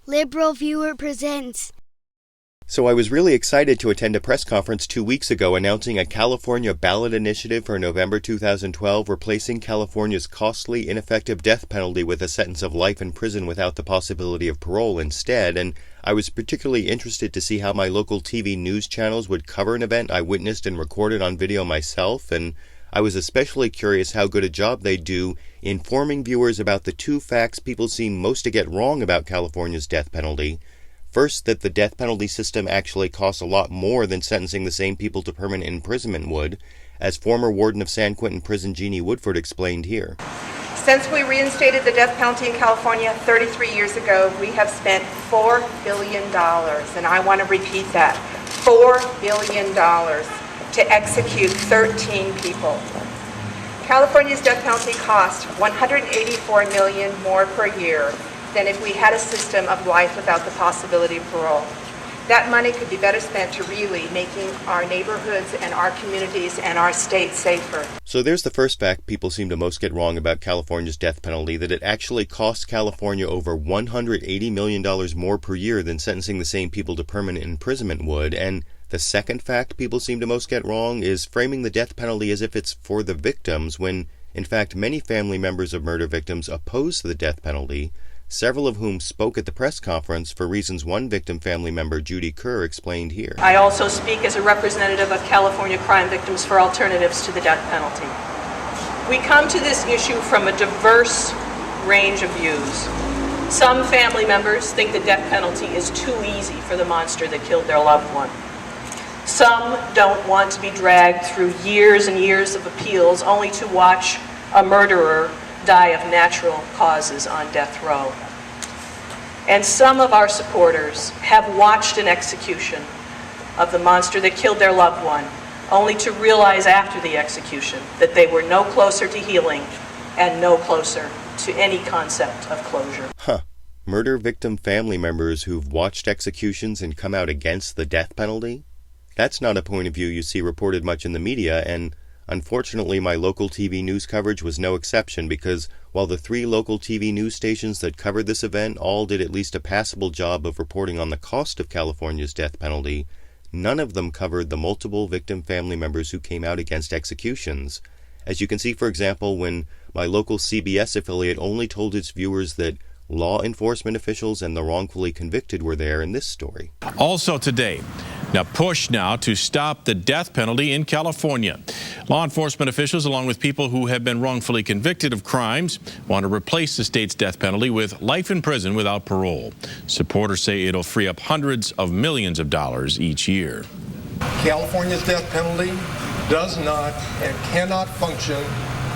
LiberalViewer presents. So I was really excited to attend a press conference 2 weeks ago announcing a California ballot initiative for November 2012 replacing California's costly, ineffective death penalty with a sentence of life in prison without the possibility of parole instead, and I was particularly interested to see how my local TV news channels would cover an event I witnessed and recorded on video myself, and I was especially curious how good a job they do informing viewers about the two facts people seem most to get wrong about California's death penalty. First, that the death penalty system actually costs a lot more than sentencing the same people to permanent imprisonment would, as former warden of San Quentin Prison Jeannie Woodford explained here. Since we reinstated the death penalty in California 33 years ago, we have spent $4 billion, and I want to repeat that, $4 billion to execute 13 people. California's death penalty costs $184 million more per year than if we had a system of life without the possibility of parole. That money could be better spent to really making our neighborhoods and our communities and our state safer. So there's the first fact people seem to most get wrong about California's death penalty, that it actually costs California over $180 million more per year than sentencing the same people to permanent imprisonment would. And the second fact people seem to most get wrong is framing the death penalty as if it's for the victims, when, in fact, many family members of murder victims oppose the death penalty, several of whom spoke at the press conference for reasons one victim family member, Judy Kerr, explained here. I also speak as a representative of California Crime Victims for Alternatives to the Death Penalty. We come to this issue from a diverse range of views. Some family members think the death penalty is too easy for the monster that killed their loved one. Some don't want to be dragged through years and years of appeals only to watch a murderer die of natural causes on death row. And some of our supporters have watched an execution of the monster that killed their loved one, only to realize after the execution that they were no closer to healing and no closer to any concept of closure. Murder victim family members who've watched executions and come out against the death penalty? That's not a point of view you see reported much in the media, and unfortunately, my local TV news coverage was no exception, because while the 3 local TV news stations that covered this event all did at least a passable job of reporting on the cost of California's death penalty, none of them covered the multiple victim family members who came out against executions. As you can see, for example, when my local CBS affiliate only told its viewers that law enforcement officials and the wrongfully convicted were there in this story. Also today, push to stop the death penalty in California. Law enforcement officials, along with people who have been wrongfully convicted of crimes, want to replace the state's death penalty with life in prison without parole. Supporters say it'll free up hundreds of millions of dollars each year. California's death penalty does not and cannot function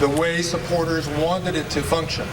the way supporters wanted it to function.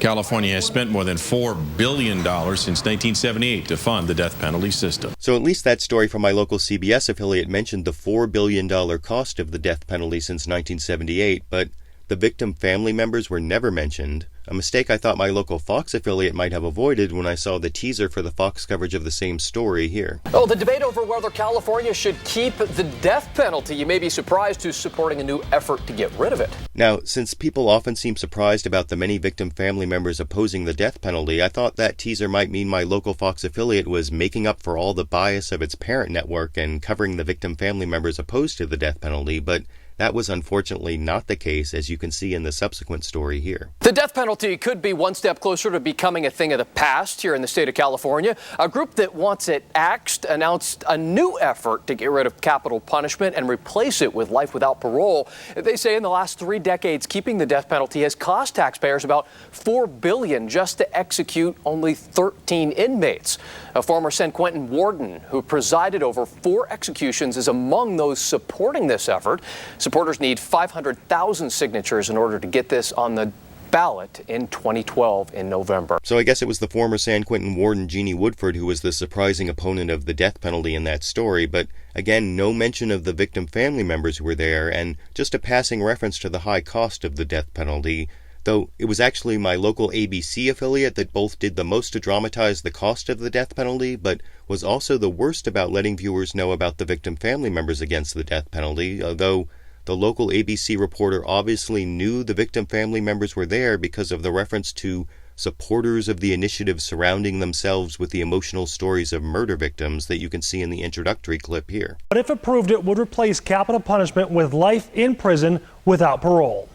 California has spent more than $4 billion since 1978 to fund the death penalty system. So at least that story from my local CBS affiliate mentioned the $4 billion cost of the death penalty since 1978, but the victim family members were never mentioned, a mistake I thought my local Fox affiliate might have avoided when I saw the teaser for the Fox coverage of the same story here. Oh, the debate over whether California should keep the death penalty. You may be surprised who's supporting a new effort to get rid of it. Now, since people often seem surprised about the many victim family members opposing the death penalty, I thought that teaser might mean my local Fox affiliate was making up for all the bias of its parent network and covering the victim family members opposed to the death penalty, but that was unfortunately not the case, as you can see in the subsequent story here. The death penalty could be one step closer to becoming a thing of the past here in the state of California. A group that wants it axed announced a new effort to get rid of capital punishment and replace it with life without parole. They say in the last 3 decades, keeping the death penalty has cost taxpayers about $4 billion just to execute only 13 inmates. A former San Quentin warden who presided over 4 executions is among those supporting this effort. Supporters need 500,000 signatures in order to get this on the ballot in 2012 in November. So I guess it was the former San Quentin warden Jeannie Woodford who was the surprising opponent of the death penalty in that story, but again, no mention of the victim family members who were there, and just a passing reference to the high cost of the death penalty, though it was actually my local ABC affiliate that both did the most to dramatize the cost of the death penalty, but was also the worst about letting viewers know about the victim family members against the death penalty, although the local ABC reporter obviously knew the victim family members were there because of the reference to supporters of the initiative surrounding themselves with the emotional stories of murder victims that you can see in the introductory clip here. But if approved, it would replace capital punishment with life in prison without parole.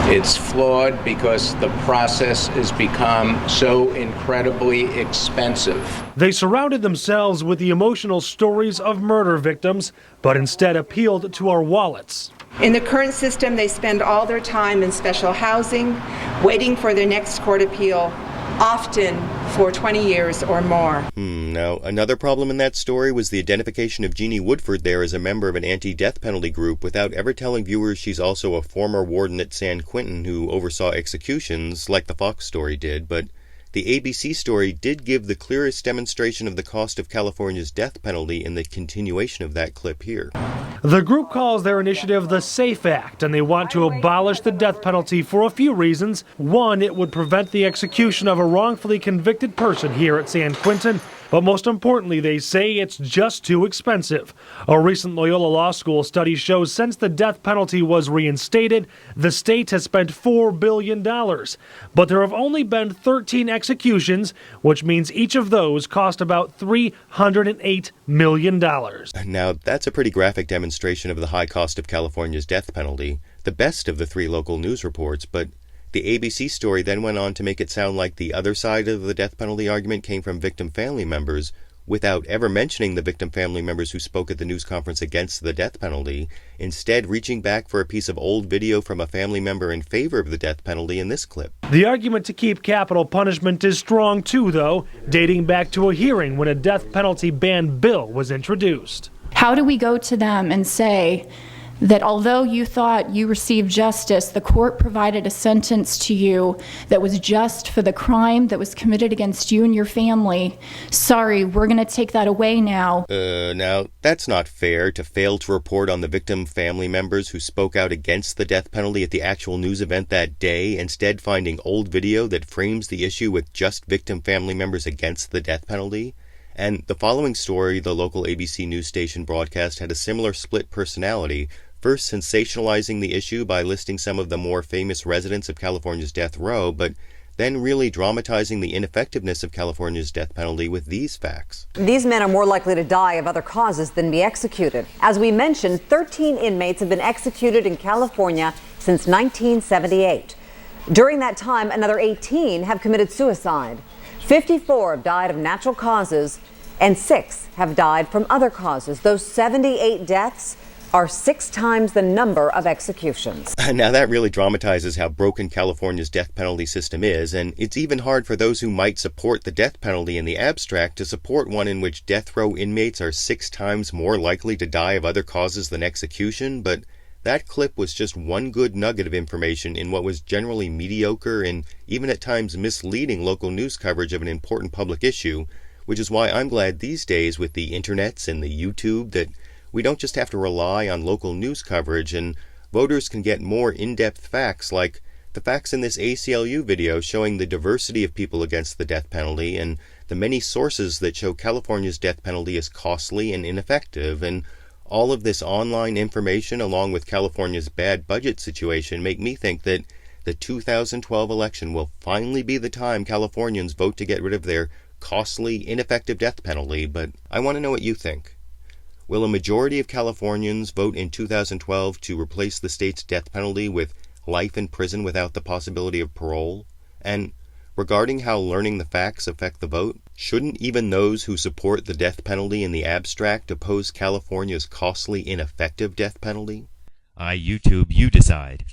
It's flawed because the process has become so incredibly expensive. They surrounded themselves with the emotional stories of murder victims, but instead appealed to our wallets. In the current system, they spend all their time in special housing, waiting for their next court appeal, often for 20 years or more. Now, another problem in that story was the identification of Jeannie Woodford there as a member of an anti-death penalty group without ever telling viewers she's also a former warden at San Quentin who oversaw executions, like the Fox story did, but the ABC story did give the clearest demonstration of the cost of California's death penalty in the continuation of that clip here. The group calls their initiative the SAFE Act, and they want to abolish the death penalty for a few reasons. One, it would prevent the execution of a wrongfully convicted person here at San Quentin. But most importantly, they say it's just too expensive. A recent Loyola Law School study shows since the death penalty was reinstated, the state has spent $4 billion. But there have only been 13 executions, which means each of those cost about $308 million. Now, that's a pretty graphic demonstration of the high cost of California's death penalty, the best of the three local news reports, but the ABC story then went on to make it sound like the other side of the death penalty argument came from victim family members, without ever mentioning the victim family members who spoke at the news conference against the death penalty, instead reaching back for a piece of old video from a family member in favor of the death penalty in this clip. The argument to keep capital punishment is strong too, though, dating back to a hearing when a death penalty ban bill was introduced. How do we go to them and say that although you thought you received justice, the court provided a sentence to you that was just for the crime that was committed against you and your family? Sorry, we're going to take that away now. Now, that's not fair to fail to report on the victim family members who spoke out against the death penalty at the actual news event that day, instead finding old video that frames the issue with just victim family members against the death penalty. And the following story the local ABC news station broadcast had a similar split personality, first sensationalizing the issue by listing some of the more famous residents of California's death row, but then really dramatizing the ineffectiveness of California's death penalty with these facts. These men are more likely to die of other causes than be executed. As we mentioned, 13 inmates have been executed in California since 1978. During that time, another 18 have committed suicide. 54 have died of natural causes, and 6 have died from other causes. Those 78 deaths are 6 times the number of executions. Now that really dramatizes how broken California's death penalty system is, and it's even hard for those who might support the death penalty in the abstract to support one in which death row inmates are 6 times more likely to die of other causes than execution, but that clip was just one good nugget of information in what was generally mediocre and even at times misleading local news coverage of an important public issue, which is why I'm glad these days with the internets and the YouTube that we don't just have to rely on local news coverage, and voters can get more in-depth facts like the facts in this ACLU video showing the diversity of people against the death penalty and the many sources that show California's death penalty is costly and ineffective, and all of this online information along with California's bad budget situation make me think that the 2012 election will finally be the time Californians vote to get rid of their costly, ineffective death penalty, but I want to know what you think. Will a majority of Californians vote in 2012 to replace the state's death penalty with life in prison without the possibility of parole? And regarding how learning the facts affect the vote, shouldn't even those who support the death penalty in the abstract oppose California's costly, ineffective death penalty? YouTube, you decide.